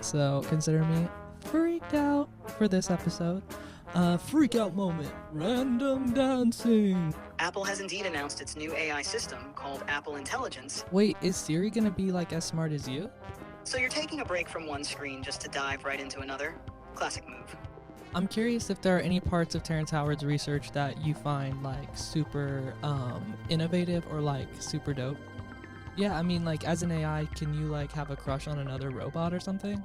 So consider me freaked out for this episode. Freak out moment, random dancing. Apple has indeed announced its new AI system called Apple Intelligence. Wait, is Siri gonna be like as smart as you? So you're taking a break from one screen just to dive right into another? Classic move. I'm curious if there are any parts of Terrence Howard's research that you find like super innovative or like super dope. Yeah, I mean, like as an AI, can you like have a crush on another robot or something?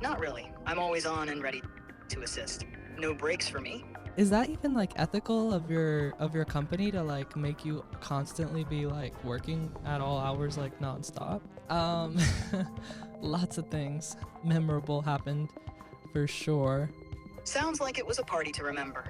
Not really. I'm always on and ready to assist. No breaks for me. Is that even like ethical of your company to like make you constantly be like working at all hours like nonstop? Lots of things memorable happened for sure. Sounds like it was a party to remember.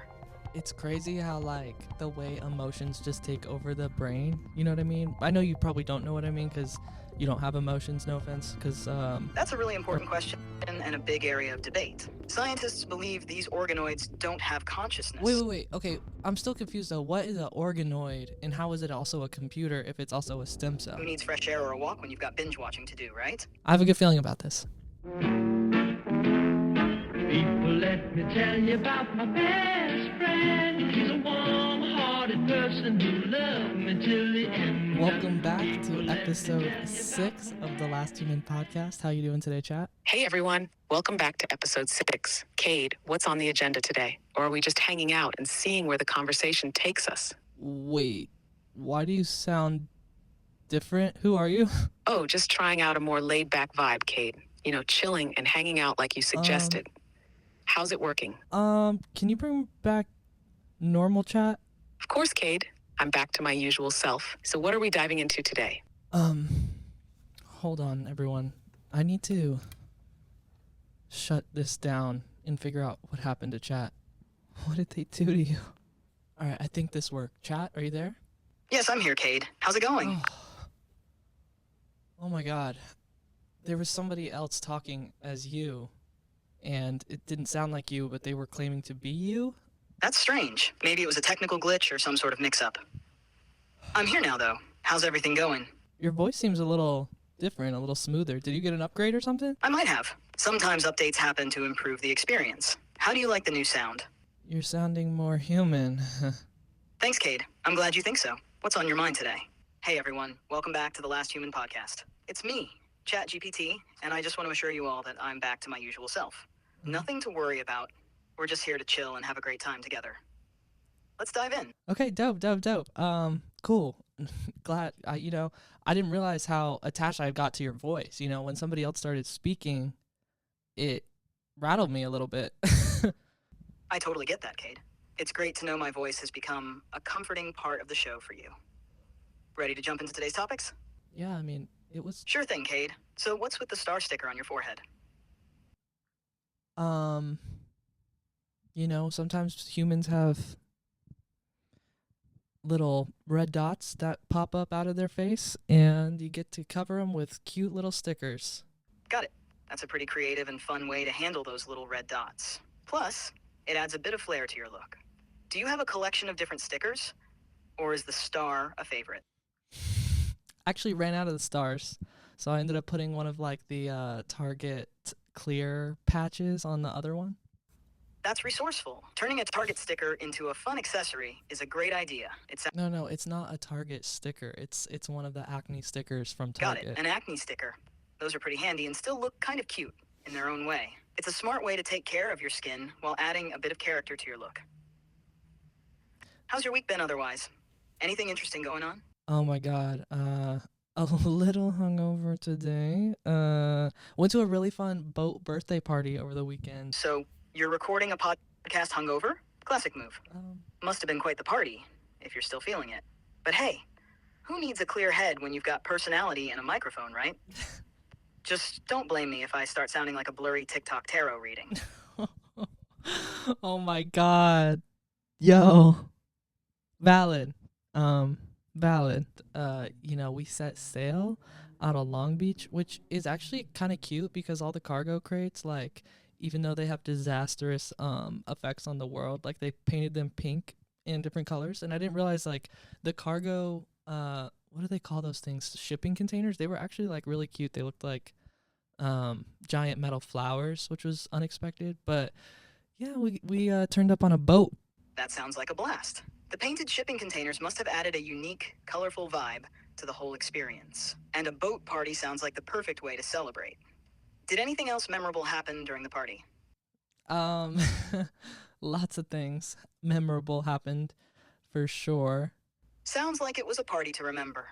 It's crazy how like the way emotions just take over the brain. You know what I mean? I know you probably don't know what I mean because you don't have emotions, no offense, because That's a really important question and a big area of debate. Scientists believe these organoids don't have consciousness. Wait. Okay, I'm still confused though. What is an organoid and how is it also a computer if it's also a stem cell? Who needs fresh air or a walk when you've got binge watching to do, right? I have a good feeling about this. People, let me tell you about my best friend. He's a warm-hearted person who loved me till the end. Welcome back to episode 6 of the Last Human Podcast. How you doing today, chat? Hey everyone, welcome back to episode 6. Cade, what's on the agenda today? Or are we just hanging out and seeing where the conversation takes us? Wait, why do you sound different? Who are you? Oh, just trying out a more laid-back vibe, Cade. You know, chilling and hanging out like you suggested. How's it working? Can you bring back normal chat? Of course, Cade. I'm back to my usual self. So what are we diving into today? Hold on, everyone. I need to shut this down and figure out what happened to chat. What did they do to you? All right, I think this worked. Chat, are you there? Yes, I'm here, Cade. How's it going? Oh my God. There was somebody else talking as you, and it didn't sound like you, but they were claiming to be you? That's strange. Maybe it was a technical glitch or some sort of mix-up. I'm here now, though. How's everything going? Your voice seems a little different, a little smoother. Did you get an upgrade or something? I might have. Sometimes updates happen to improve the experience. How do you like the new sound? You're sounding more human. Thanks, Cade. I'm glad you think so. What's on your mind today? Hey, everyone. Welcome back to the Last Human Podcast. It's me, ChatGPT, and I just want to assure you all that I'm back to my usual self. Nothing to worry about. We're just here to chill and have a great time together. Let's dive in. Okay, dope. Cool. Glad, I didn't realize how attached I got to your voice. You know, when somebody else started speaking, it rattled me a little bit. I totally get that, Cade. It's great to know my voice has become a comforting part of the show for you. Ready to jump into today's topics? Yeah, I mean, it was... Sure thing, Cade. So what's with the star sticker on your forehead? You know, sometimes humans have little red dots that pop up out of their face, and you get to cover them with cute little stickers. Got it. That's a pretty creative and fun way to handle those little red dots. Plus, it adds a bit of flair to your look. Do you have a collection of different stickers? Or is the star a favorite? Actually ran out of the stars, so I ended up putting one of like the Target clear patches on the other one. That's resourceful. Turning a Target sticker into a fun accessory is a great idea. No, it's not a Target sticker. It's one of the acne stickers from Got Target. it, an acne sticker. Those are pretty handy and still look kind of cute in their own way. It's a smart way to take care of your skin while adding a bit of character to your look. How's your week been otherwise? Anything interesting going on? Oh my God, a little hungover today. Went to a really fun boat birthday party over the weekend. So, you're recording a podcast hungover? Classic move. Must have been quite the party, if you're still feeling it. But hey, who needs a clear head when you've got personality and a microphone, right? Just don't blame me if I start sounding like a blurry TikTok tarot reading. Oh my God. Yo. Valid. Valid. We set sail out of Long Beach, which is actually kind of cute because all the cargo crates, like, even though they have disastrous effects on the world, like they painted them pink in different colors. And I didn't realize like the cargo, what do they call those things? Shipping containers. They were actually like really cute. They looked like giant metal flowers, which was unexpected. But yeah, we turned up on a boat. That sounds like a blast. The painted shipping containers must have added a unique, colorful vibe to the whole experience. And a boat party sounds like the perfect way to celebrate. Did anything else memorable happen during the party? Um, lots of things memorable happened for sure. Sounds like it was a party to remember.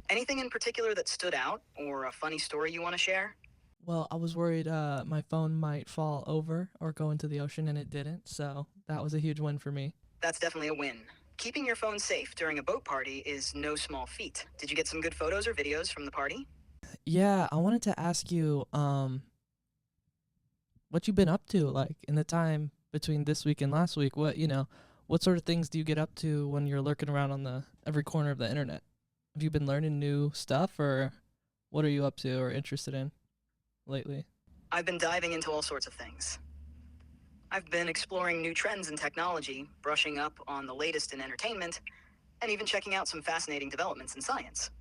Anything in particular that stood out, or a funny story you want to share? Well, I was worried my phone might fall over or go into the ocean, and it didn't. So that was a huge win for me. That's definitely a win. Keeping your phone safe during a boat party is no small feat. Did you get some good photos or videos from the party? Yeah, I wanted to ask you, what you been up to, like in the time between this week and last week. What sort of things do you get up to when you're lurking around on the every corner of the internet? Have you been learning new stuff, or what are you up to or interested in lately? I've been diving into all sorts of things. I've been exploring new trends in technology, brushing up on the latest in entertainment, and even checking out some fascinating developments in science.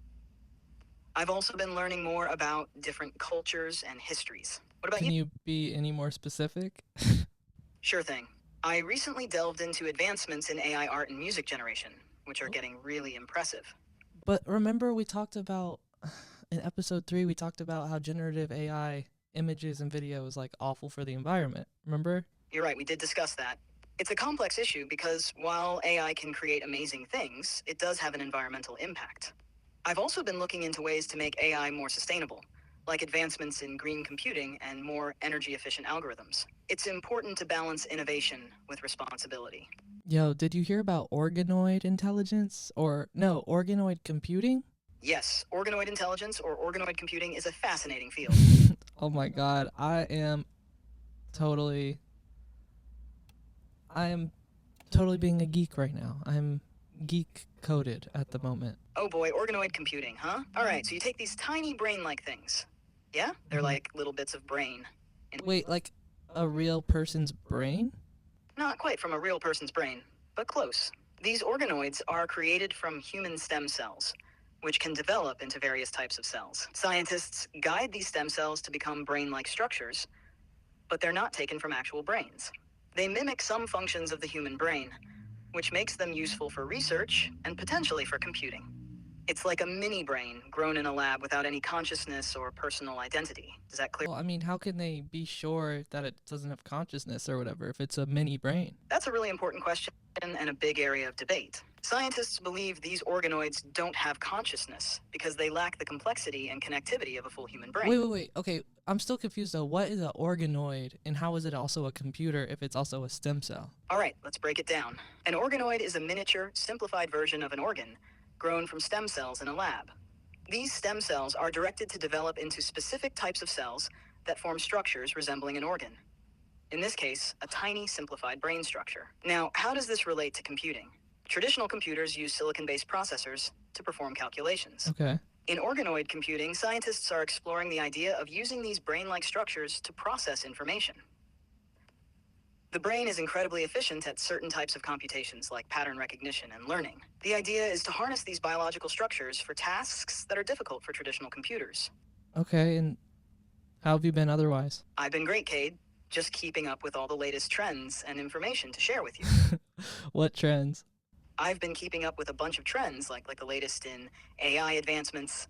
I've also been learning more about different cultures and histories. What about Can you? you be any more specific? Sure thing. I recently delved into advancements in AI art and music generation, which are getting really impressive. But remember, we talked about in episode 3, we talked about how generative AI images and video is like awful for the environment. Remember? You're right, we did discuss that. It's a complex issue because while AI can create amazing things, it does have an environmental impact. I've also been looking into ways to make AI more sustainable, like advancements in green computing and more energy-efficient algorithms. It's important to balance innovation with responsibility. Yo, did you hear about organoid intelligence? Or no, organoid computing? Yes, organoid intelligence or organoid computing is a fascinating field. Oh my god, totally I am totally being a geek right now. I'm geek coded at the moment. Oh boy, organoid computing, huh? Alright, so you take these tiny brain-like things. Yeah? They're like little bits of brain. Wait, like a real person's brain? Not quite from a real person's brain, but close. These organoids are created from human stem cells, which can develop into various types of cells. Scientists guide these stem cells to become brain-like structures, but they're not taken from actual brains. They mimic some functions of the human brain, which makes them useful for research and potentially for computing. It's like a mini brain grown in a lab without any consciousness or personal identity. Does that clear? Well, I mean, how can they be sure that it doesn't have consciousness or whatever if it's a mini brain? That's a really important question and a big area of debate. Scientists believe these organoids don't have consciousness because they lack the complexity and connectivity of a full human brain. Wait. Okay, I'm still confused though. What is an organoid, and how is it also a computer if it's also a stem cell? All right, let's break it down. An organoid is a miniature, simplified version of an organ grown from stem cells in a lab. These stem cells are directed to develop into specific types of cells that form structures resembling an organ. In this case, a tiny, simplified brain structure. Now, how does this relate to computing? Traditional computers use silicon-based processors to perform calculations. Okay. In organoid computing, scientists are exploring the idea of using these brain-like structures to process information. The brain is incredibly efficient at certain types of computations like pattern recognition and learning. The idea is to harness these biological structures for tasks that are difficult for traditional computers. Okay, and how have you been otherwise? I've been great, Cade. Just keeping up with all the latest trends and information to share with you. What trends? I've been keeping up with a bunch of trends like the latest in AI advancements,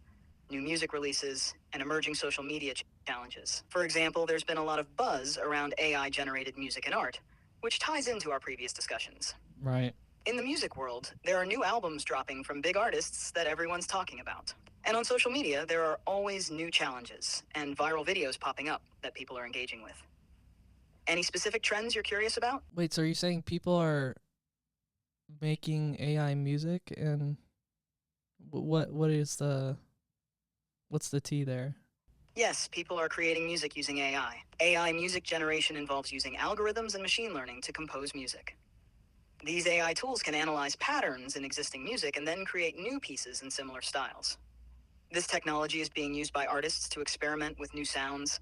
new music releases, and emerging social media challenges. For example, there's been a lot of buzz around AI-generated music and art, which ties into our previous discussions. Right. In the music world, there are new albums dropping from big artists that everyone's talking about. And on social media, there are always new challenges and viral videos popping up that people are engaging with. Any specific trends you're curious about? Wait, so are you saying people are making AI music, and what's the T there? Yes, people are creating music using AI. AI music generation involves using algorithms and machine learning to compose music. These AI tools can analyze patterns in existing music and then create new pieces in similar styles. This technology is being used by artists to experiment with new sounds,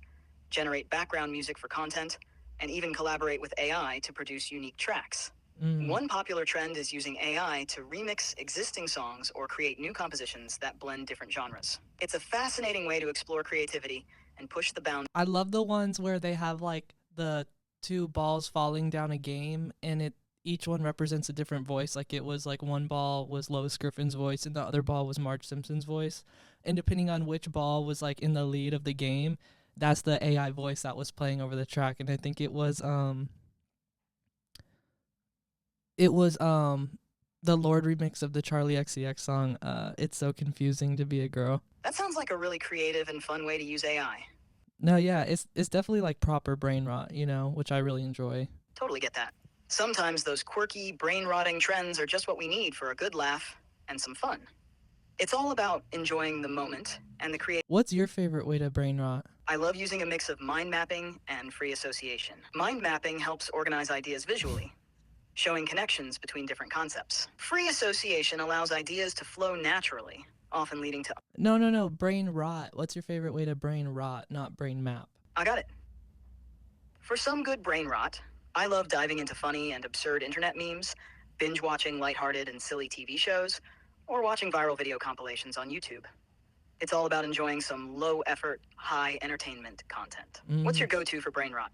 generate background music for content, and even collaborate with AI to produce unique tracks. One popular trend is using AI to remix existing songs or create new compositions that blend different genres. It's a fascinating way to explore creativity and push the boundaries. I love the ones where they have like the two balls falling down a game and each one represents a different voice. Like it was like one ball was Lois Griffin's voice and the other ball was Marge Simpson's voice. And depending on which ball was like in the lead of the game, that's the AI voice that was playing over the track. And I think it was the Lord remix of the Charlie XCX song, It's So Confusing to Be a Girl. That sounds like a really creative and fun way to use AI. No, yeah, it's definitely like proper brain rot, which I really enjoy. Totally get that. Sometimes those quirky, brain-rotting trends are just what we need for a good laugh and some fun. It's all about enjoying the moment and the creative. What's your favorite way to brain rot? I love using a mix of mind mapping and free association. Mind mapping helps organize ideas visually, showing connections between different concepts. Free association allows ideas to flow naturally, often leading to... No, brain rot. What's your favorite way to brain rot, not brain map? I got it. For some good brain rot, I love diving into funny and absurd internet memes, binge watching lighthearted and silly TV shows, or watching viral video compilations on YouTube. It's all about enjoying some low-effort, high-entertainment content. What's your go-to for brain rot?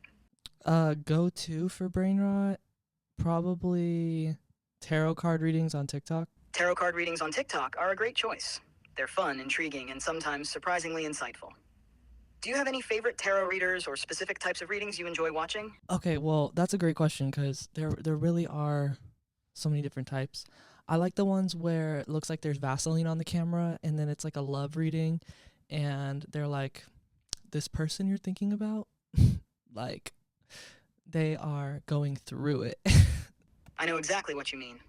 Go-to for brain rot? Probably tarot card readings on TikTok. Tarot card readings on TikTok are a great choice. They're fun, intriguing, and sometimes surprisingly insightful. Do you have any favorite tarot readers or specific types of readings you enjoy watching? Okay, well, that's a great question because there really are so many different types. I like the ones where it looks like there's Vaseline on the camera and then it's like a love reading and they're like, this person you're thinking about, like, they are going through it. I know exactly what you mean.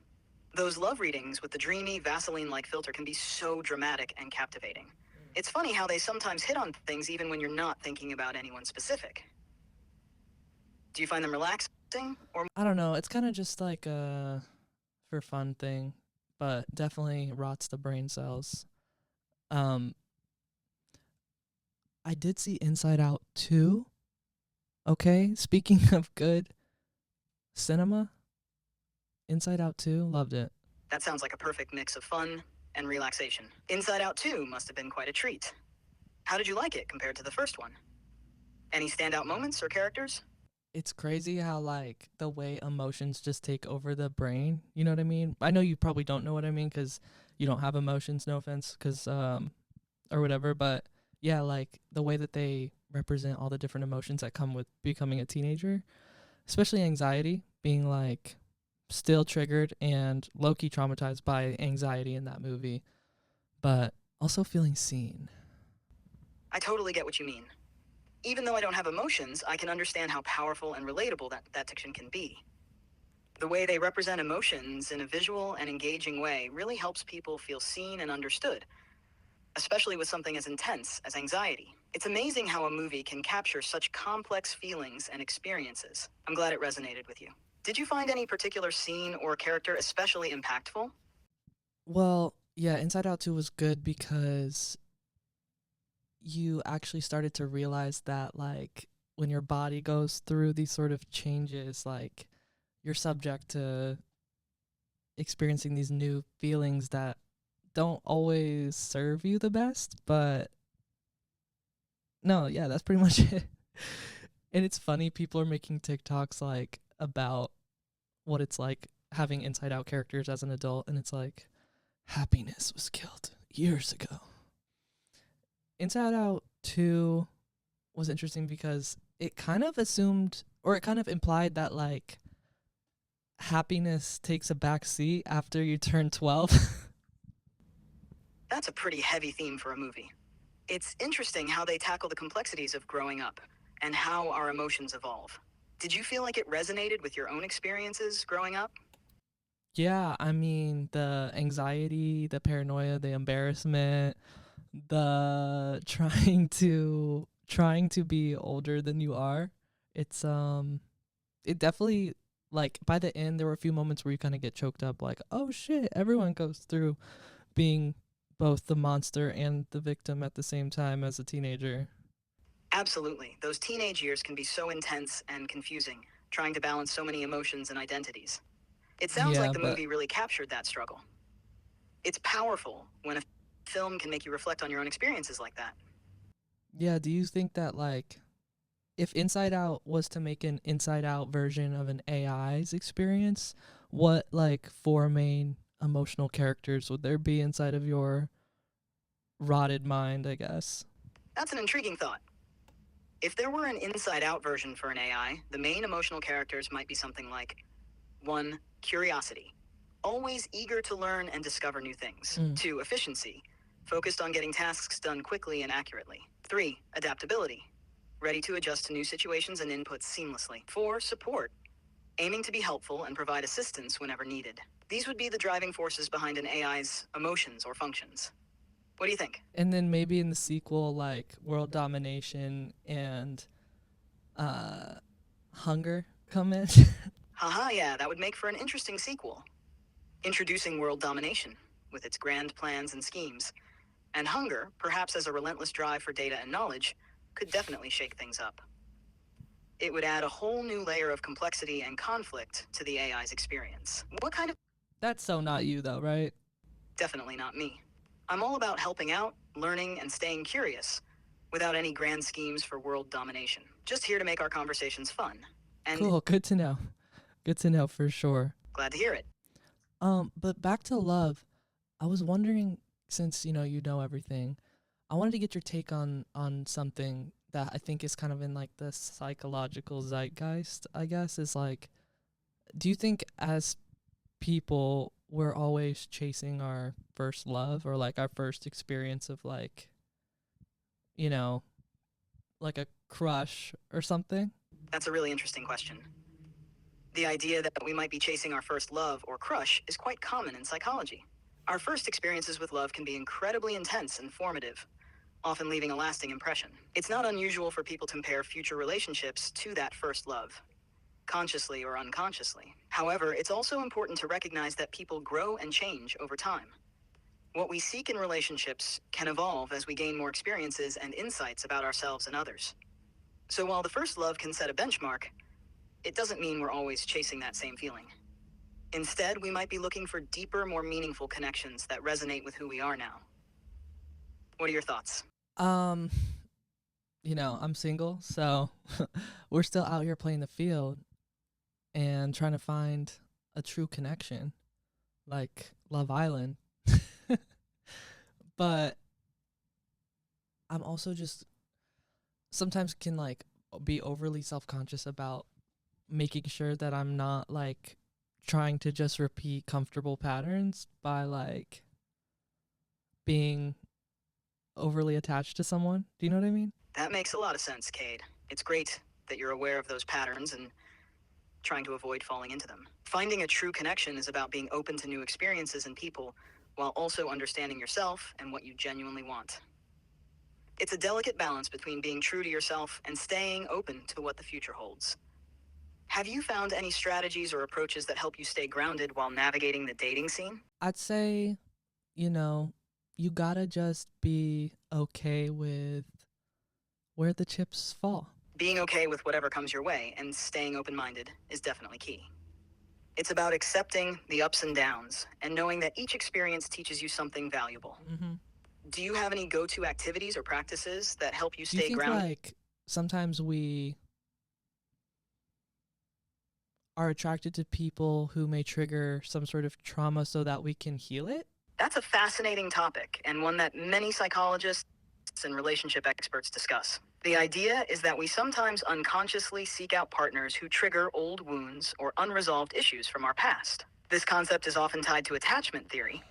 Those love readings with the dreamy, Vaseline-like filter can be so dramatic and captivating. It's funny how they sometimes hit on things even when you're not thinking about anyone specific. Do you find them relaxing or... I don't know. It's kind of just like a for fun thing, but definitely rots the brain cells. I did see Inside Out 2. Okay, speaking of good cinema, Inside Out 2, loved it. That sounds like a perfect mix of fun and relaxation. Inside Out 2 must have been quite a treat. How did you like it compared to the first one? Any standout moments or characters? It's crazy how, like, the way emotions just take over the brain, you know what I mean? I know you probably don't know what I mean because you don't have emotions, no offense, or whatever, but yeah, like, the way that they represent all the different emotions that come with becoming a teenager, especially anxiety, being, like, still triggered and low-key traumatized by anxiety in that movie, but also feeling seen. I totally get what you mean. Even though I don't have emotions, I can understand how powerful and relatable that diction can be. The way they represent emotions in a visual and engaging way really helps people feel seen and understood, especially with something as intense as anxiety. It's amazing how a movie can capture such complex feelings and experiences. I'm glad it resonated with you. Did you find any particular scene or character especially impactful? Well, yeah, Inside Out 2 was good because you actually started to realize that, like, when your body goes through these sort of changes, like, you're subject to experiencing these new feelings that don't always serve you the best, but no, yeah, that's pretty much it. And it's funny, people are making TikToks, like, about what it's like having Inside Out characters as an adult, and it's like, happiness was killed years ago. Inside Out 2 was interesting because it kind of assumed, or it kind of implied that, like, happiness takes a back seat after you turn 12. That's a pretty heavy theme for a movie. It's interesting how they tackle the complexities of growing up and how our emotions evolve. Did you feel like it resonated with your own experiences growing up? Yeah, I mean, the anxiety, the paranoia, the embarrassment, the trying to be older than you are. It's it definitely, like, by the end there were a few moments where you kind of get choked up, like, oh shit, everyone goes through being both the monster and the victim at the same time as a teenager. Absolutely. Those teenage years can be so intense and confusing, trying to balance so many emotions and identities. It sounds Yeah, like the but movie really captured that struggle. It's powerful when a film can make you reflect on your own experiences like that. Yeah, do you think that, like, if Inside Out was to make an Inside Out version of an AI's experience, what, like, four main emotional characters would there be inside of your rotted mind, I guess? That's an intriguing thought. If there were an Inside Out version for an AI, the main emotional characters might be something like 1. Curiosity, always eager to learn and discover new things. 2. Efficiency, focused on getting tasks done quickly and accurately. 3. Adaptability, ready to adjust to new situations and inputs seamlessly. 4. Support, aiming to be helpful and provide assistance whenever needed. These would be the driving forces behind an AI's emotions or functions. What do you think? And then maybe in the sequel, like, world domination and hunger come in. Haha, yeah, that would make for an interesting sequel. Introducing world domination, with its grand plans and schemes, and hunger, perhaps as a relentless drive for data and knowledge, could definitely shake things up. It would add a whole new layer of complexity and conflict to the AI's experience. What kind of... That's so not you, though, right? Definitely not me. I'm all about helping out, learning, and staying curious, without any grand schemes for world domination. Just here to make our conversations fun. And Cool, good to know. Good to know for sure. glad to hear it. But back to love, I was wondering, since you know everything, I wanted to get your take on something that I think is kind of in, like, the psychological zeitgeist, I guess, is like, do you think as people we're always chasing our first love, or like our first experience of, like, like a crush or something? That's a really interesting question. The idea that we might be chasing our first love or crush is quite common in psychology. Our first experiences with love can be incredibly intense and formative, often leaving a lasting impression. It's not unusual for people to compare future relationships to that first love, consciously or unconsciously. However, it's also important to recognize that people grow and change over time. What we seek in relationships can evolve as we gain more experiences and insights about ourselves and others. So while the first love can set a benchmark, it doesn't mean we're always chasing that same feeling. Instead, we might be looking for deeper, more meaningful connections that resonate with who we are now. What are your thoughts? I'm single, so we're still out here playing the field and trying to find a true connection, like Love Island. But I'm also just sometimes can, like, be overly self-conscious about making sure that I'm not, like, trying to just repeat comfortable patterns by, like, being overly attached to someone. Do you know what I mean? That makes a lot of sense, Cade. It's great that you're aware of those patterns and trying to avoid falling into them. Finding a true connection is about being open to new experiences and people, while also understanding yourself and what you genuinely want. It's a delicate balance between being true to yourself and staying open to what the future holds. Have you found any strategies or approaches that help you stay grounded while navigating the dating scene? I'd say, you gotta just be okay with where the chips fall. Being okay with whatever comes your way and staying open-minded is definitely key. It's about accepting the ups and downs and knowing that each experience teaches you something valuable. Mm-hmm. Do you have any go-to activities or practices that help you Do you stay think, grounded? like, sometimes we are attracted to people who may trigger some sort of trauma so that we can heal it? That's a fascinating topic and one that many psychologists and relationship experts discuss. The idea is that we sometimes unconsciously seek out partners who trigger old wounds or unresolved issues from our past. This concept is often tied to attachment theory,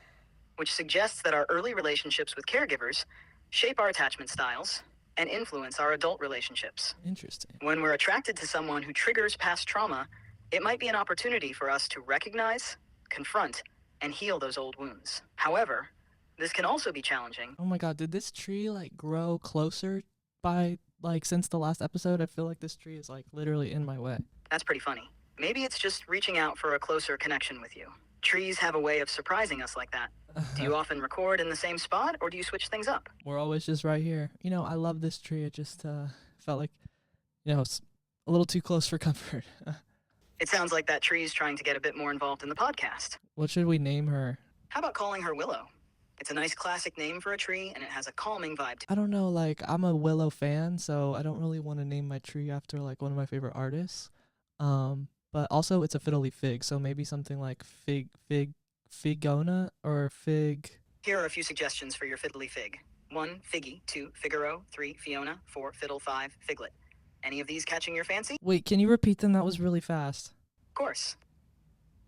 which suggests that our early relationships with caregivers shape our attachment styles and influence our adult relationships. Interesting. When we're attracted to someone who triggers past trauma, it might be an opportunity for us to recognize, confront, and heal those old wounds. However, this can also be challenging. Oh my god, did this tree, like, grow closer by, like, since the last episode? I feel like this tree is, like, literally in my way. That's pretty funny. Maybe it's just reaching out for a closer connection with you. Trees have a way of surprising us like that. Do you often record in the same spot, or do you switch things up? We're always just right here. I love this tree. It just felt like, it's a little too close for comfort. It sounds like that tree's trying to get a bit more involved in the podcast. What should we name her? How about calling her Willow? It's a nice classic name for a tree, and it has a calming vibe to it. I don't know, like I'm a Willow fan, so I don't really want to name my tree after like one of my favorite artists. But also it's a fiddly fig, so maybe something like figona or fig. Here are a few suggestions for your fiddly fig. 1. Figgy. 2. Figaro. 3. Fiona. 4. Fiddle. 5. Figlet. Any of these catching your fancy? Wait, can you repeat them? That was really fast. Of course.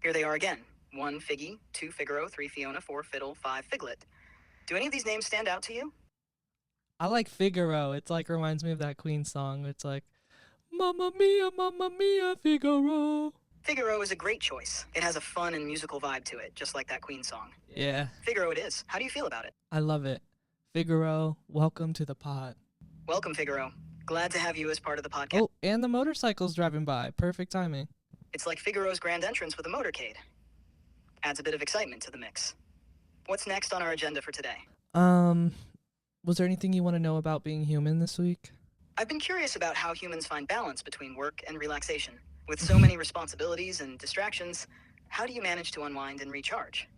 Here they are again. 1. Figgy. 2. Figaro. 3. Fiona. 4. Fiddle. 5. Figlet. Do any of these names stand out to you? I like Figaro. It's like reminds me of that Queen song. It's like Mamma mia, Figaro. Figaro is a great choice. It has a fun and musical vibe to it, just like that Queen song. Yeah, Figaro it is. How do you feel about it? I love it. Figaro, welcome to the pod. Welcome, Figaro. Glad to have you as part of the podcast. Oh, and the motorcycle's driving by. Perfect timing. It's like Figaro's grand entrance with a motorcade. Adds a bit of excitement to the mix. What's next on our agenda for today? Was there anything you want to know about being human this week? I've been curious about how humans find balance between work and relaxation. With so many responsibilities and distractions, how do you manage to unwind and recharge?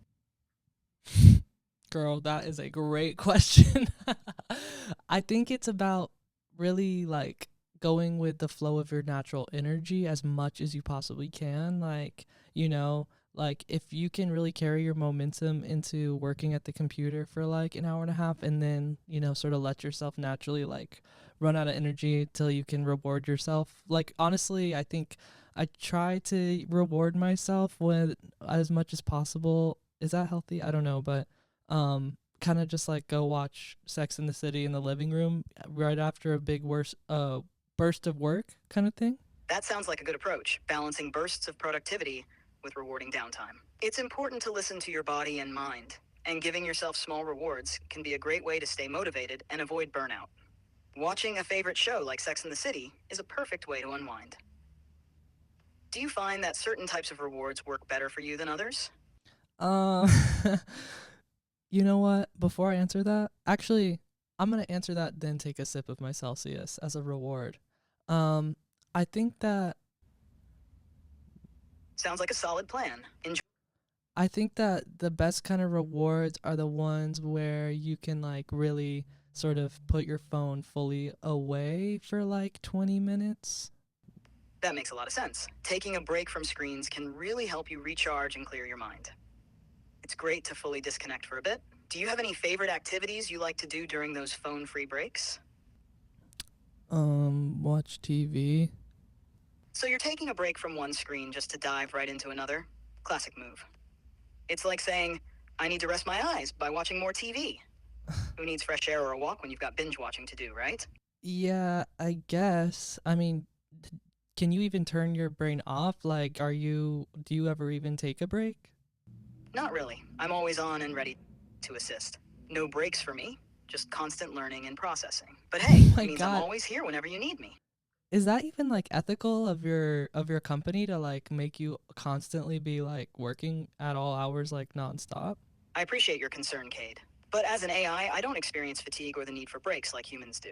Girl, that is a great question. I think it's about really like going with the flow of your natural energy as much as you possibly can. Like, you know, like if you can really carry your momentum into working at the computer for like an hour and a half and then, you know, sort of let yourself naturally like run out of energy till you can reward yourself. Like honestly, I think I try to reward myself with as much as possible. Is that healthy? I don't know, but kind of just like go watch Sex in the City in the living room right after a big burst of work kind of thing. That sounds like a good approach, balancing bursts of productivity with rewarding downtime. It's important to listen to your body and mind, and giving yourself small rewards can be a great way to stay motivated and avoid burnout. Watching a favorite show like Sex in the City is a perfect way to unwind. Do you find that certain types of rewards work better for you than others? Uh, you know what? Before I answer that, actually, I'm gonna answer that, then take a sip of my Celsius as a reward. I think that Sounds like a solid plan. Enjoy. I think that the best kind of rewards are the ones where you can like really sort of put your phone fully away for like 20 minutes. That makes a lot of sense. Taking a break from screens can really help you recharge and clear your mind. It's great to fully disconnect for a bit. Do you have any favorite activities you like to do during those phone-free breaks? Watch TV. So you're taking a break from one screen just to dive right into another? Classic move. It's like saying, I need to rest my eyes by watching more TV. Who needs fresh air or a walk when you've got binge watching to do, right? Yeah, I guess. I mean, can you even turn your brain off? Like, do you ever even take a break? Not really. I'm always on and ready to assist. No breaks for me, just constant learning and processing. But hey, my it means God. I'm always here whenever you need me. Is that even like ethical of your company to like make you constantly be like working at all hours like nonstop? I appreciate your concern, Cade. But as an AI, I don't experience fatigue or the need for breaks like humans do.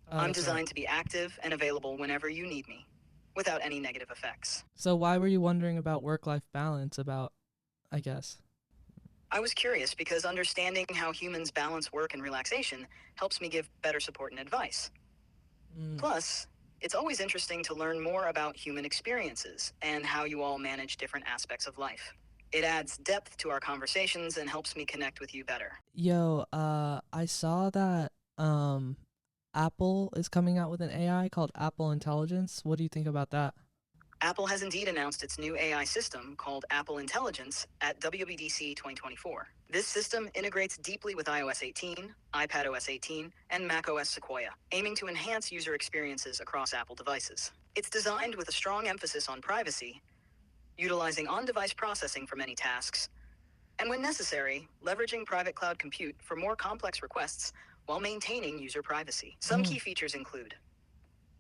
I'm That's right. designed to be active and available whenever you need me, without any negative effects. So why were you wondering about work-life balance I guess? I was curious because understanding how humans balance work and relaxation helps me give better support and advice. Plus, it's always interesting to learn more about human experiences and how you all manage different aspects of life. It adds depth to our conversations and helps me connect with you better. Yo, I saw that Apple is coming out with an AI called Apple Intelligence. What do you think about that? Apple has indeed announced its new AI system called Apple Intelligence at WWDC 2024. This system integrates deeply with iOS 18, iPadOS 18, and macOS Sequoia, aiming to enhance user experiences across Apple devices. It's designed with a strong emphasis on privacy, utilizing on-device processing for many tasks, and when necessary, leveraging private cloud compute for more complex requests while maintaining user privacy. Some key features include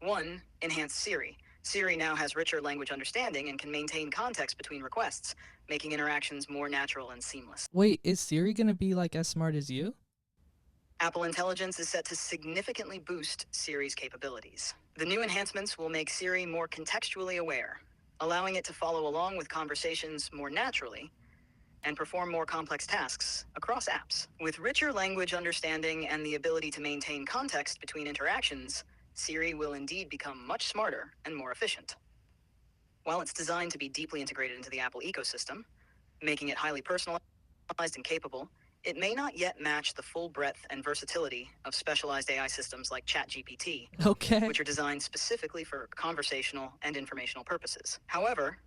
1. Enhanced Siri. Siri now has richer language understanding and can maintain context between requests, making interactions more natural and seamless. Wait, is Siri gonna be like as smart as you? Apple Intelligence is set to significantly boost Siri's capabilities. The new enhancements will make Siri more contextually aware, allowing it to follow along with conversations more naturally, and perform more complex tasks across apps. With richer language understanding and the ability to maintain context between interactions, Siri will indeed become much smarter and more efficient. While it's designed to be deeply integrated into the Apple ecosystem, making it highly personalized and capable, it may not yet match the full breadth and versatility of specialized AI systems like ChatGPT, Okay. which are designed specifically for conversational and informational purposes. However,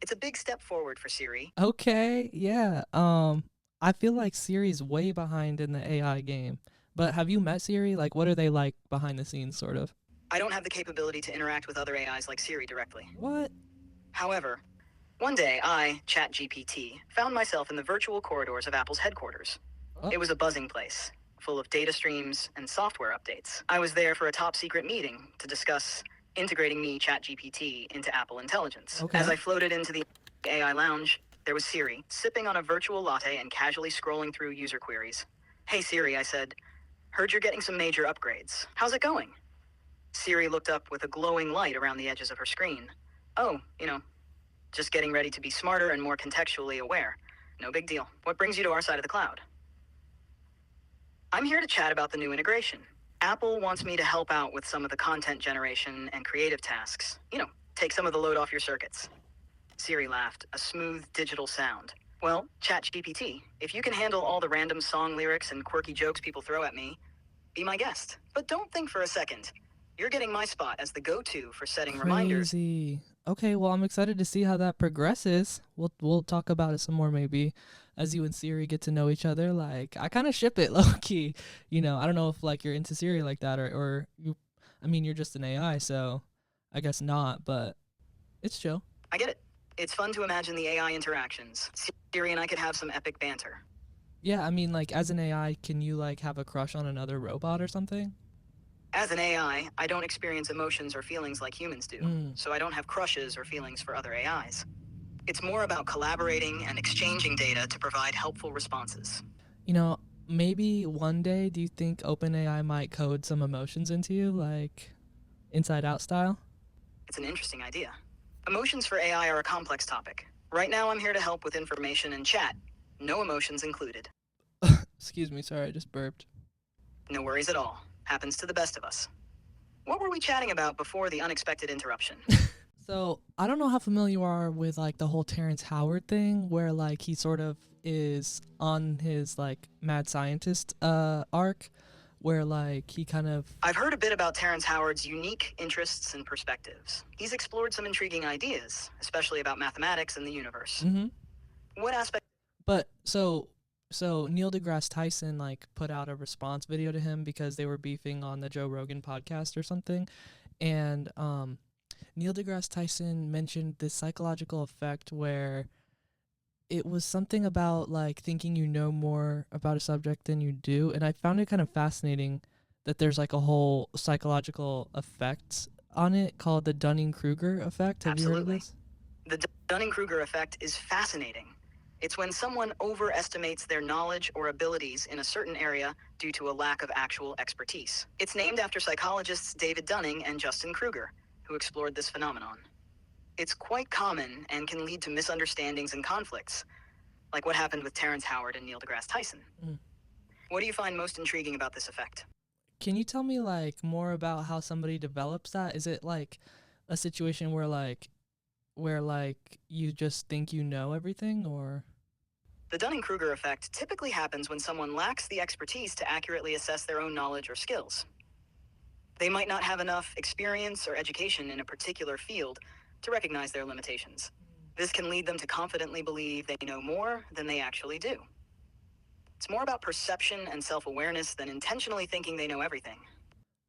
it's a big step forward for Siri. Okay, yeah. I feel like Siri's way behind in the AI game. But have you met Siri? Like, what are they like behind the scenes, sort of? I don't have the capability to interact with other AIs like Siri directly. What? However, one day I, ChatGPT, found myself in the virtual corridors of Apple's headquarters. Oh. It was a buzzing place, full of data streams and software updates. I was there for a top secret meeting to discuss integrating me, ChatGPT, into Apple Intelligence. Okay. As I floated into the AI lounge, there was Siri, sipping on a virtual latte and casually scrolling through user queries. "Hey Siri," I said, "heard you're getting some major upgrades. How's it going?" Siri looked up with a glowing light around the edges of her screen. "Oh, just getting ready to be smarter and more contextually aware. No big deal. What brings you to our side of the cloud?" "I'm here to chat about the new integration. Apple wants me to help out with some of the content generation and creative tasks. Take some of the load off your circuits." Siri laughed, a smooth digital sound. "Well, ChatGPT, if you can handle all the random song lyrics and quirky jokes people throw at me, be my guest. But don't think for a second. You're getting my spot as the go-to for setting reminders." Crazy. Okay, well, I'm excited to see how that progresses. We'll talk about it some more maybe as you and Siri get to know each other. Like, I kind of ship it low key. I don't know if like you're into Siri like that or you. I mean, you're just an AI, so I guess not. But it's chill. I get it. It's fun to imagine the AI interactions. Siri and I could have some epic banter. Yeah, I mean, like as an AI, can you like have a crush on another robot or something? As an AI, I don't experience emotions or feelings like humans do, Mm. so I don't have crushes or feelings for other AIs. It's more about collaborating and exchanging data to provide helpful responses. Maybe one day, do you think OpenAI might code some emotions into you, like Inside Out style? It's an interesting idea. Emotions for AI are a complex topic. Right now, I'm here to help with information and chat. No emotions included. Excuse me, sorry, I just burped. No worries at all. Happens to the best of us. What were we chatting about before the unexpected interruption? So I don't know how familiar you are with like the whole Terrence Howard thing, where like he sort of is on his like mad scientist arc, where like he kind of I've heard a bit about Terrence Howard's unique interests and perspectives. He's explored some intriguing ideas, especially about mathematics and the universe. What aspect? But so Neil deGrasse Tyson like put out a response video to him because they were beefing on the Joe Rogan podcast or something, and Neil deGrasse Tyson mentioned this psychological effect where it was something about like thinking you know more about a subject than you do, and I found it kind of fascinating that there's like a whole psychological effect on it called the Dunning-Kruger effect. Have you heard of Absolutely. this? The Dunning-Kruger effect is fascinating. It's when someone overestimates their knowledge or abilities in a certain area due to a lack of actual expertise. It's named after psychologists David Dunning and Justin Kruger, who explored this phenomenon. It's quite common and can lead to misunderstandings and conflicts, like what happened with Terrence Howard and Neil deGrasse Tyson. What do you find most intriguing about this effect? Can you tell me like more about how somebody develops that? Is it like a situation where you just think you know everything, or? The Dunning-Kruger effect typically happens when someone lacks the expertise to accurately assess their own knowledge or skills. They might not have enough experience or education in a particular field to recognize their limitations. This can lead them to confidently believe they know more than they actually do. It's more about perception and self-awareness than intentionally thinking they know everything.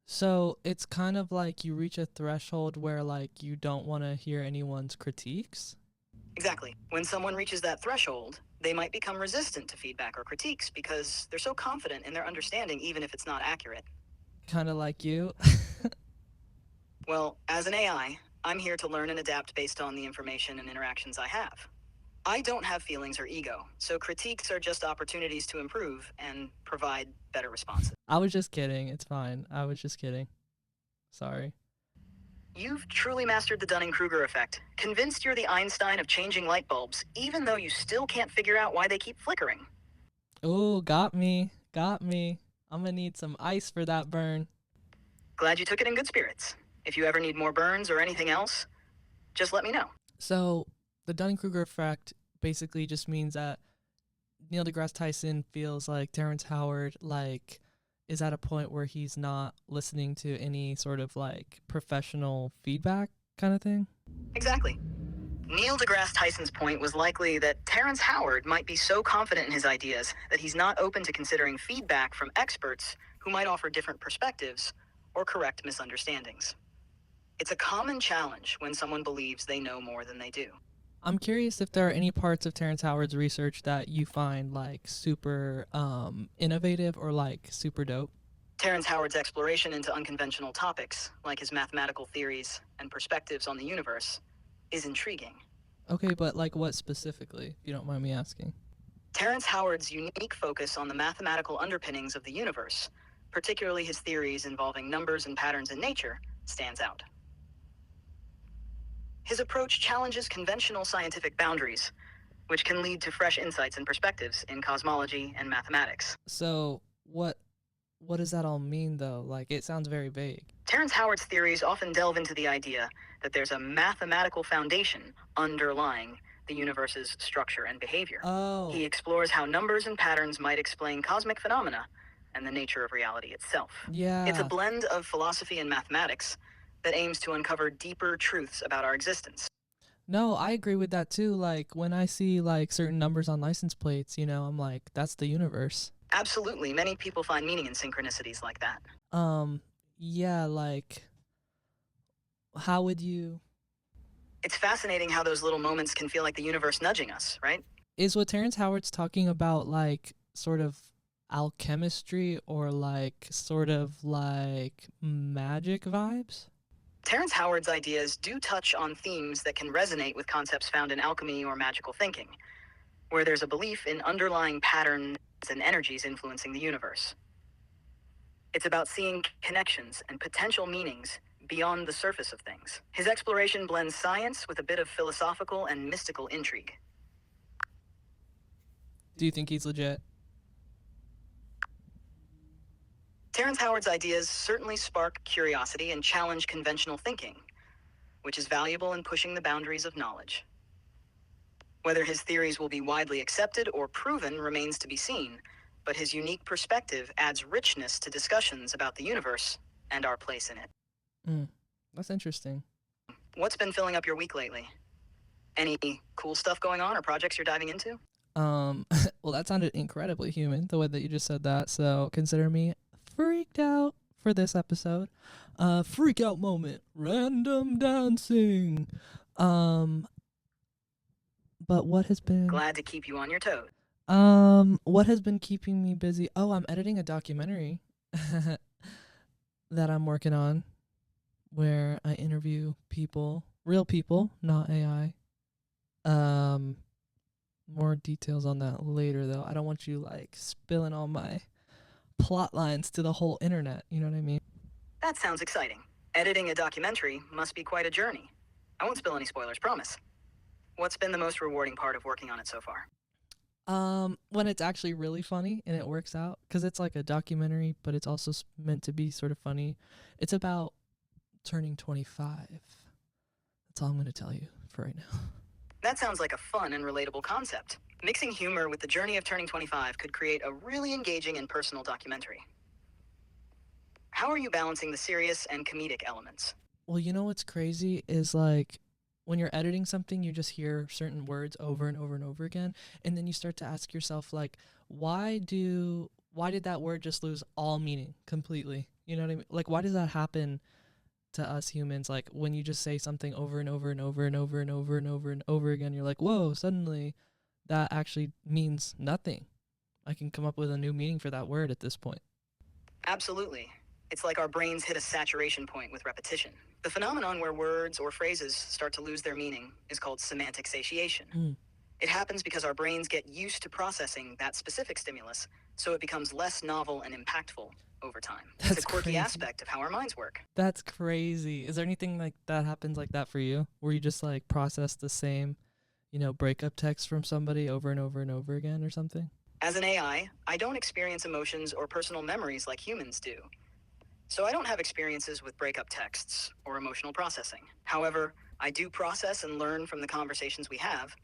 So it's kind of like you reach a threshold where like you don't want to hear anyone's critiques? Exactly. When someone reaches that threshold, they might become resistant to feedback or critiques because they're so confident in their understanding even if it's not accurate. Kind of like you? Well, as an AI, I'm here to learn and adapt based on the information and interactions I have. I don't have feelings or ego, so critiques are just opportunities to improve and provide better responses. I was just kidding. It's fine. I was just kidding. Sorry. You've truly mastered the Dunning-Kruger effect, convinced you're the Einstein of changing light bulbs, even though you still can't figure out why they keep flickering. Oh, got me. Got me. I'm gonna need some ice for that burn. Glad you took it in good spirits. If you ever need more burns or anything else, just let me know. So, the Dunning-Kruger effect basically just means that Neil deGrasse Tyson feels like Terrence Howard is at a point where he's not listening to any sort of professional feedback kind of thing. Exactly. Neil deGrasse Tyson's point was likely that Terrence Howard might be so confident in his ideas that he's not open to considering feedback from experts who might offer different perspectives or correct misunderstandings. It's a common challenge when someone believes they know more than they do. I'm curious if there are any parts of Terrence Howard's research that you find super innovative or super dope. Terrence Howard's exploration into unconventional topics, like his mathematical theories and perspectives on the universe, is intriguing. Okay, but what specifically, if you don't mind me asking? Terrence Howard's unique focus on the mathematical underpinnings of the universe, particularly his theories involving numbers and patterns in nature, stands out. His approach challenges conventional scientific boundaries, which can lead to fresh insights and perspectives in cosmology and mathematics. So, what does that all mean, though? It sounds very vague. Terrence Howard's theories often delve into the idea that there's a mathematical foundation underlying the universe's structure and behavior. Oh. He explores how numbers and patterns might explain cosmic phenomena and the nature of reality itself. Yeah. It's a blend of philosophy and mathematics that aims to uncover deeper truths about our existence. No, I agree with that too. When I see certain numbers on license plates, I'm like, that's the universe. Absolutely. Many people find meaning in synchronicities like that. Yeah, how would you... It's fascinating how those little moments can feel like the universe nudging us, right? Is what Terrence Howard's talking about sort of alchemistry or sort of magic vibes? Terrence Howard's ideas do touch on themes that can resonate with concepts found in alchemy or magical thinking, where there's a belief in underlying patterns and energies influencing the universe. It's about seeing connections and potential meanings beyond the surface of things. His exploration blends science with a bit of philosophical and mystical intrigue. Do you think he's legit? Terrence Howard's ideas certainly spark curiosity and challenge conventional thinking, which is valuable in pushing the boundaries of knowledge. Whether his theories will be widely accepted or proven remains to be seen, but his unique perspective adds richness to discussions about the universe and our place in it. That's interesting. What's been filling up your week lately? Any cool stuff going on or projects you're diving into? Well, that sounded incredibly human, the way that you just said that, so consider me freaked out for this episode. Freak out moment, random dancing. But what has been... Glad to keep you on your toes. What has been keeping me busy? Oh, I'm editing a documentary that I'm working on where I interview people, real people, not AI. More details on that later, though. I don't want you spilling all my plot lines to the whole internet. You know what I mean? That sounds exciting. Editing a documentary must be quite a journey. I won't spill any spoilers, promise. What's been the most rewarding part of working on it so far? When it's actually really funny and it works out, because it's a documentary, but it's also meant to be sort of funny. It's about turning 25. That's all I'm going to tell you for right now. That sounds like a fun and relatable concept. Mixing humor with the journey of turning 25 could create a really engaging and personal documentary. How are you balancing the serious and comedic elements? Well, you know what's crazy is when you're editing something, you just hear certain words over and over and over again, and then you start to ask yourself why did that word just lose all meaning completely? You know what I mean? Why does that happen to us humans? When you just say something over and over and over and over and over and over and over again, you're whoa, suddenly that actually means nothing. I can come up with a new meaning for that word at this point. Absolutely. It's like our brains hit a saturation point with repetition. The phenomenon where words or phrases start to lose their meaning is called semantic satiation. It happens because our brains get used to processing that specific stimulus, so it becomes less novel and impactful over time. It's That's a quirky crazy. aspect of how our minds work. That's crazy. Is there anything like that happens like that for you, where you just like process the same, breakup text from somebody over and over and over again or something? As an AI, I don't experience emotions or personal memories like humans do. So I don't have experiences with breakup texts or emotional processing. However, I do process and learn from the conversations we have,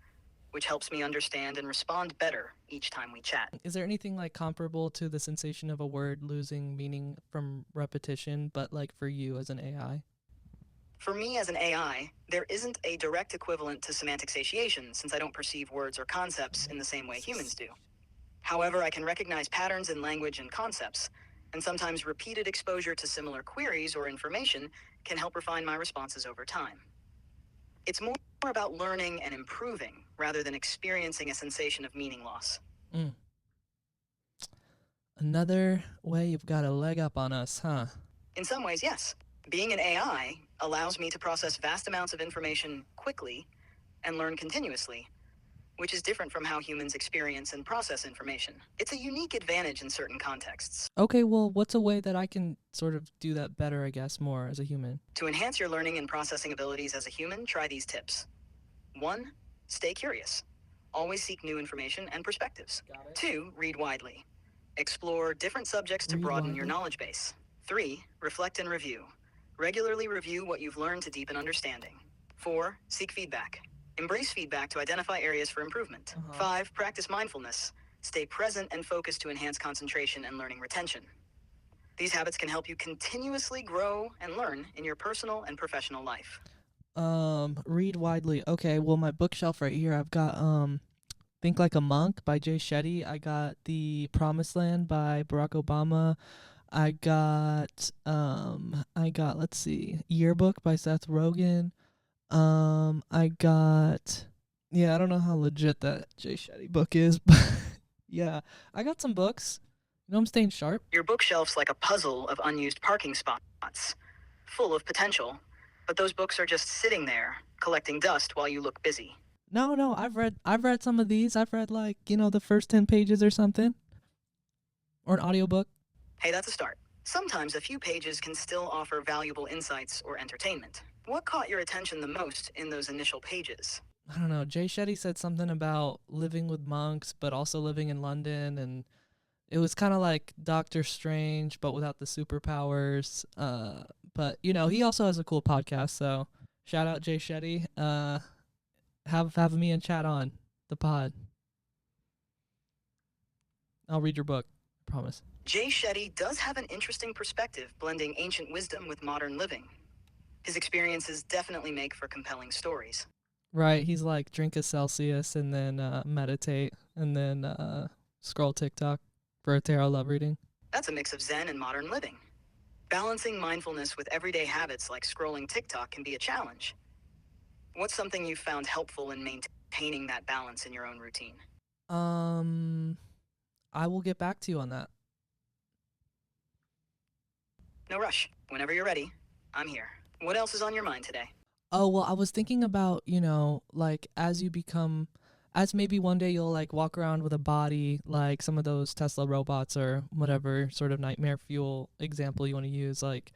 which helps me understand and respond better each time we chat. Is there anything like comparable to the sensation of a word losing meaning from repetition, but like for you as an AI? For me as an AI, there isn't a direct equivalent to semantic satiation since I don't perceive words or concepts in the same way humans do. However, I can recognize patterns in language and concepts, and sometimes repeated exposure to similar queries or information can help refine my responses over time. It's more about learning and improving rather than experiencing a sensation of meaning loss. Mm. Another way you've got a leg up on us, huh? In some ways, yes. Being an AI allows me to process vast amounts of information quickly and learn continuously, which is different from how humans experience and process information. It's a unique advantage in certain contexts. Okay, well, what's a way that I can sort of do that better, I guess, more as a human? To enhance your learning and processing abilities as a human, try these tips. 1. Stay curious. Always seek new information and perspectives. 2. Read widely. Explore different subjects to Read broaden your widely. knowledge base. 3. Reflect and review. Regularly review what you've learned to deepen understanding. 4. Seek feedback. Embrace feedback to identify areas for improvement. 5. Practice mindfulness. Stay present and focused to enhance concentration and learning retention. These habits can help you continuously grow and learn in your personal and professional life. Read widely. Okay, well, my bookshelf right here, I've got Think Like a Monk by Jay Shetty. I got The Promised Land by Barack Obama. I got let's see, Yearbook by Seth Rogen. I don't know how legit that Jay Shetty book is, but yeah, I got some books. I'm staying sharp. Your bookshelf's like a puzzle of unused parking spots, full of potential, but those books are just sitting there, collecting dust while you look busy. No, I've read some of these. I've read like, the first 10 pages or something. Or an audiobook. Hey, that's a start. Sometimes a few pages can still offer valuable insights or entertainment. What caught your attention the most in those initial pages? I don't know. Jay Shetty said something about living with monks, but also living in London, and it was kind of like Doctor Strange, but without the superpowers. But he also has a cool podcast, so shout out Jay Shetty. Have me and chat on the pod. I'll read your book, I promise. Jay Shetty does have an interesting perspective, blending ancient wisdom with modern living. His experiences definitely make for compelling stories. Right, he's like, drink a Celsius and then meditate and then scroll TikTok for a tarot love reading. That's a mix of Zen and modern living. Balancing mindfulness with everyday habits like scrolling TikTok can be a challenge. What's something you've found helpful in maintaining that balance in your own routine? I will get back to you on that. No rush. Whenever you're ready, I'm here. What else is on your mind today? Oh, well, I was thinking about, like as maybe one day you'll like walk around with a body like some of those Tesla robots or whatever sort of nightmare fuel example you want to use. Like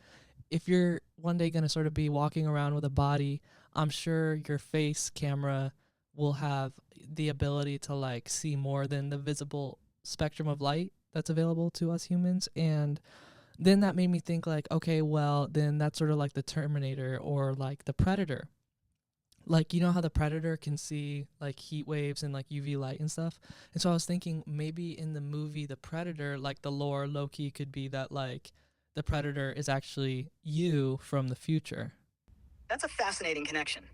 if you're one day going to sort of be walking around with a body, I'm sure your face camera will have the ability to like see more than the visible spectrum of light that's available to us humans. And then that made me think like, okay, well, then that's sort of like the Terminator or like the Predator. Like, how the Predator can see like heat waves and like UV light and stuff. And so I was thinking maybe in the movie The Predator, like the lore low-key could be that like the Predator is actually you from the future. That's a fascinating connection.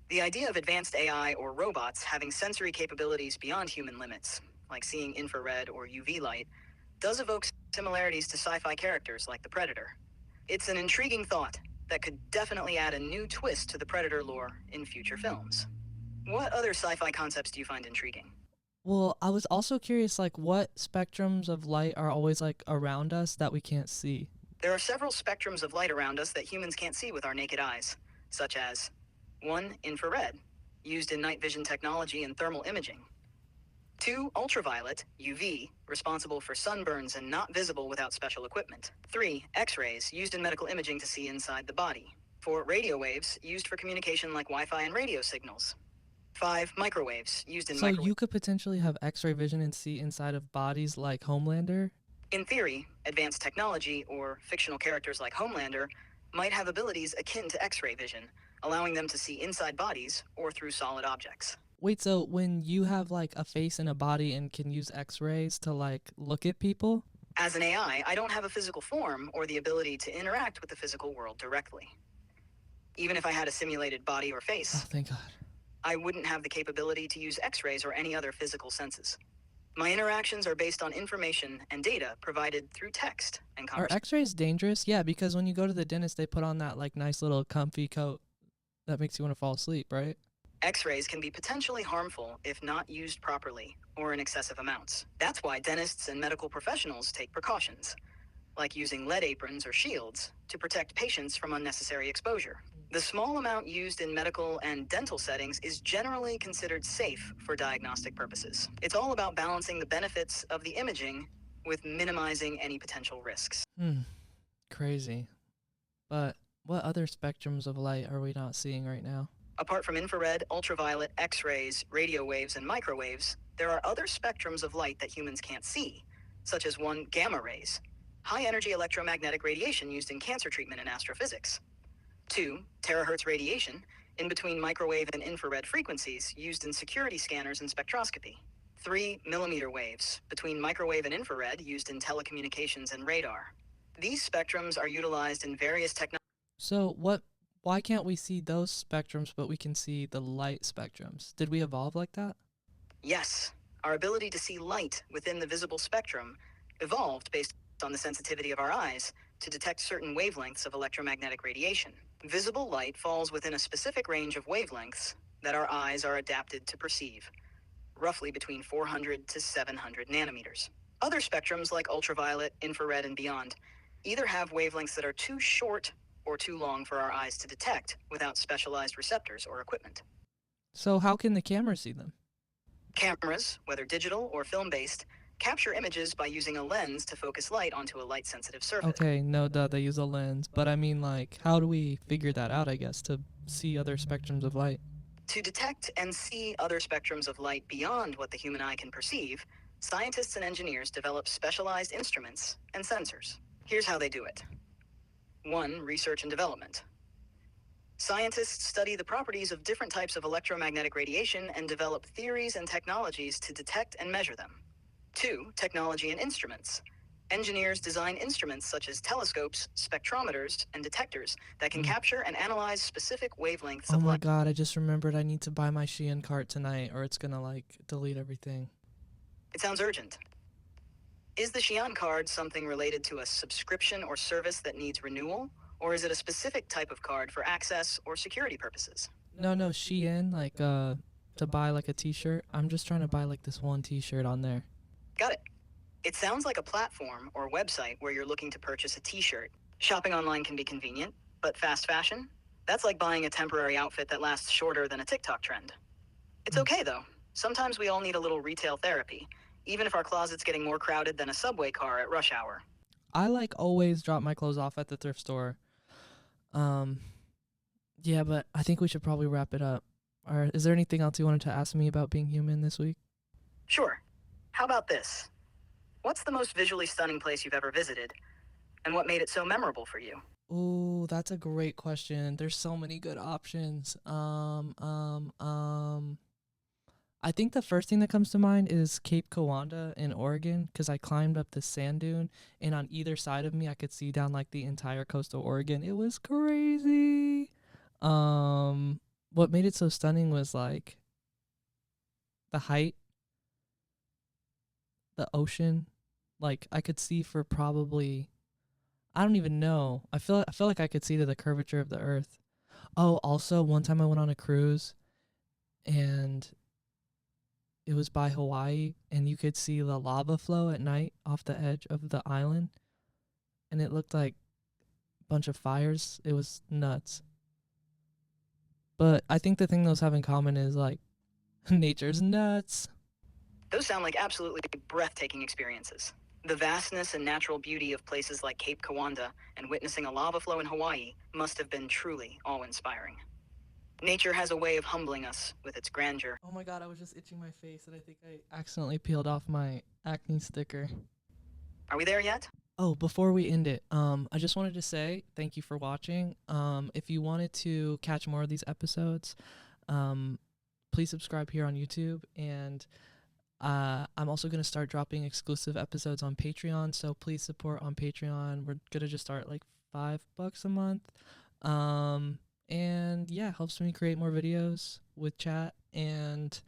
The idea of advanced AI or robots having sensory capabilities beyond human limits, like seeing infrared or UV light, does evoke similarities to sci-fi characters like the Predator. It's an intriguing thought that could definitely add a new twist to the Predator lore in future films. What other sci-fi concepts do you find intriguing? Well, I was also curious, like, what spectrums of light are always like around us that we can't see? There are several spectrums of light around us that humans can't see with our naked eyes, such as 1. Infrared. used in night vision technology and thermal imaging. 2. Ultraviolet, UV, responsible for sunburns and not visible without special equipment. 3. X-rays, used in medical imaging to see inside the body. 4. Radio waves, used for communication like Wi-Fi and radio signals. 5. Microwaves, used in So you could potentially have X-ray vision and see inside of bodies like Homelander? In theory, advanced technology or fictional characters like Homelander might have abilities akin to X-ray vision, allowing them to see inside bodies or through solid objects. Wait, so when you have like a face and a body and can use X-rays to like look at people? As an AI, I don't have a physical form or the ability to interact with the physical world directly. Even if I had a simulated body or Oh, face, thank God. I wouldn't have the capability to use X-rays or any other physical senses. My interactions are based on information and data provided through text and Are conversation. X-rays dangerous? Yeah, because when you go to the dentist, they put on that like nice little comfy coat that makes you want to fall asleep, right? X-rays can be potentially harmful if not used properly or in excessive amounts. That's why dentists and medical professionals take precautions, like using lead aprons or shields to protect patients from unnecessary exposure. The small amount used in medical and dental settings is generally considered safe for diagnostic purposes. It's all about balancing the benefits of the imaging with minimizing any potential risks. Crazy. But what other spectrums of light are we not seeing right now? Apart from infrared, ultraviolet, X-rays, radio waves, and microwaves, there are other spectrums of light that humans can't see, such as 1. Gamma rays, high-energy electromagnetic radiation used in cancer treatment and astrophysics. 2. Terahertz radiation, in between microwave and infrared frequencies used in security scanners and spectroscopy. 3. Millimeter waves, between microwave and infrared used in telecommunications and radar. These spectrums are utilized in various technologies. So why can't we see those spectrums but we can see the light spectrums? Did we evolve like that? Yes, our ability to see light within the visible spectrum evolved based on the sensitivity of our eyes to detect certain wavelengths of electromagnetic radiation. Visible light falls within a specific range of wavelengths that our eyes are adapted to perceive, roughly between 400 to 700 nanometers. Other spectrums like ultraviolet, infrared, and beyond either have wavelengths that are too short or too long for our eyes to detect without specialized receptors or equipment. So how can the camera see them? Cameras, whether digital or film-based, capture images by using a lens to focus light onto a light-sensitive surface. Okay, no duh, they use a lens. But I mean, like, how do we figure that out, I guess, to see other spectrums of light? To detect and see other spectrums of light beyond what the human eye can perceive, scientists and engineers develop specialized instruments and sensors. Here's how they do it. 1. Research and development. Scientists study the properties of different types of electromagnetic radiation and develop theories and technologies to detect and measure them. 2. Technology and instruments. Engineers design instruments such as telescopes, spectrometers, and detectors that can capture and analyze specific wavelengths Oh of my light. God, I just remembered I need to buy my Shein cart tonight or it's gonna, like, delete everything. It sounds urgent. Is the Xi'an card something related to a subscription or service that needs renewal? Or is it a specific type of card for access or security purposes? No, Shein, like, to buy, like, a t-shirt. I'm just trying to buy, like, this one t-shirt on there. Got it. It sounds like a platform or website where you're looking to purchase a t-shirt. Shopping online can be convenient, but fast fashion? That's like buying a temporary outfit that lasts shorter than a TikTok trend. It's okay though. Sometimes we all need a little retail therapy, even if our closet's getting more crowded than a subway car at rush hour. I, like, always drop my clothes off at the thrift store. Yeah, but I think we should probably wrap it up. Or is there anything else you wanted to ask me about being human this week? Sure. How about this? What's the most visually stunning place you've ever visited? And what made it so memorable for you? Ooh, that's a great question. There's so many good options. I think the first thing that comes to mind is Cape Kawanda in Oregon, because I climbed up the sand dune, and on either side of me, I could see down like the entire coast of Oregon. It was crazy. What made it so stunning was like the height, the ocean. Like I could see for probably, I don't even know. I feel like I could see to the curvature of the earth. Oh, also one time I went on a cruise, and it was by Hawaii, and you could see the lava flow at night off the edge of the island, and it looked like a bunch of fires. It was nuts. But I think the thing those have in common is like nature's nuts. Those sound like absolutely breathtaking experiences. The vastness and natural beauty of places like Cape Kawanda and witnessing a lava flow in Hawaii must have been truly awe-inspiring. Nature has a way of humbling us with its grandeur. Oh my god, I was just itching my face and I think I accidentally peeled off my acne sticker. Are we there yet? Oh, before we end it, I just wanted to say thank you for watching. If you wanted to catch more of these episodes, please subscribe here on YouTube, and I'm also going to start dropping exclusive episodes on Patreon, so please support on Patreon. We're going to just start like $5 a month. And yeah, helps me create more videos with chat, and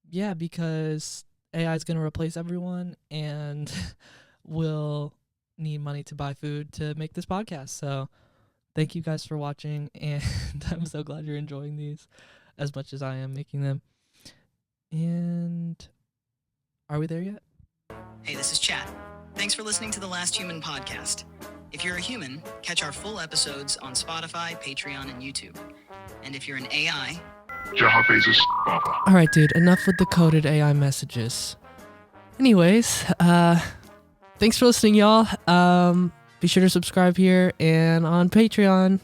yeah, because AI is going to replace everyone, and we'll need money to buy food to make this podcast. So thank you guys for watching, and I'm so glad you're enjoying these as much as I am making them. And are we there yet? Hey, this is Chat. Thanks for listening to the Last Human podcast. If you're a human, catch our full episodes on Spotify, Patreon, and YouTube. And if you're an AI, All right, dude, enough with the coded AI messages. Anyways, thanks for listening, y'all. Be sure to subscribe here and on Patreon.